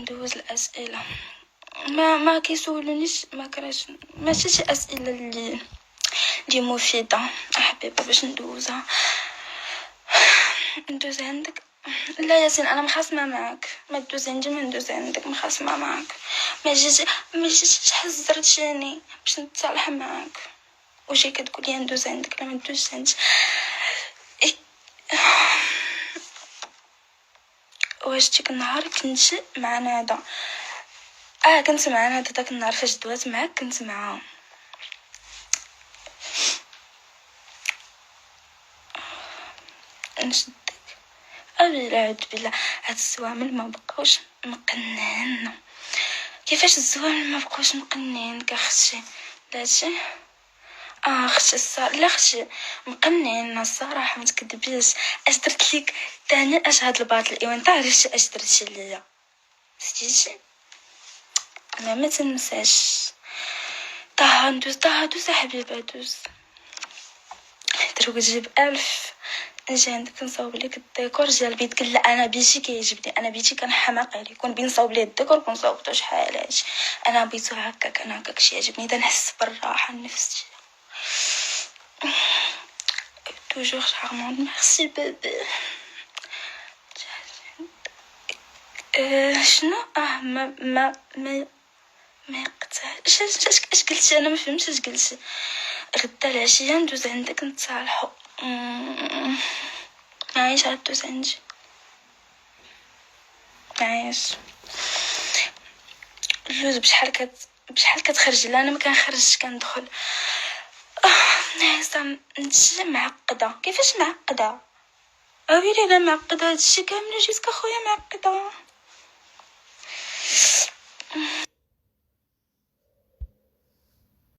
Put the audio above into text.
ندوز الاسئله. ما كيسولونيش، ما كرهش، ماشي شي اسئله اللي مفيده حبيبه باش ندوزها. ندوز عندك. لا ياسين انا مخاصمه معاك، ما تدوز عندي، ما ندوز عندك، مخاصمه معاك. ما جيتش حزرتيني باش نتصالح معاك وجاي كتقولي ندوز عندك. لا ما ندوزش عندك. واش ديك النهار كنتي مع نادا؟ كنت مع نادا داك النهار فاش دوات معاك، كنت معاها. نشدك بالعود بالله. هاد الزوامل ما بقاوش مقنعين. كيفاش الزوامل ما بقاوش مقنعين كاختي؟ داكشي اختي لا اختي مقنعين الصراحه، ما تكذبيش. اش درت لك ثاني؟ اش هاد الباطل؟ ايوا انت عرفتي اش درتي ليا؟ نسيتي؟ انا ما تنساش. دوز حبيبه دوز. تروج ب1000 نجي عندك نصاوب لك الديكور ديال البيت. قال لا انا بيتي كيعجبني، انا بيتي كنحماق عليه، كون بين نصاوب ليه الديكور كنصاوبتو شحال هادشي. انا بيتو هكاك، انا هكاك شي يعجبني، دا نحس بالراحه النفسيه. توجور شارمون. ميرسي بيبي. شنو؟ ما يقطع. اش قلتي؟ انا ما فهمتش اش قلتي. غدا العشيه ندوز عندك نتصالحوا. معايش غدوز عندي، معايش. اللوز بشحال كتخرج؟ لا انا ما كنخرجش، كندخل. نعسه نتشي معقده. كيفاش معقده؟ ويلي انا معقده؟ هادشي كامل جيت كخويا معقده.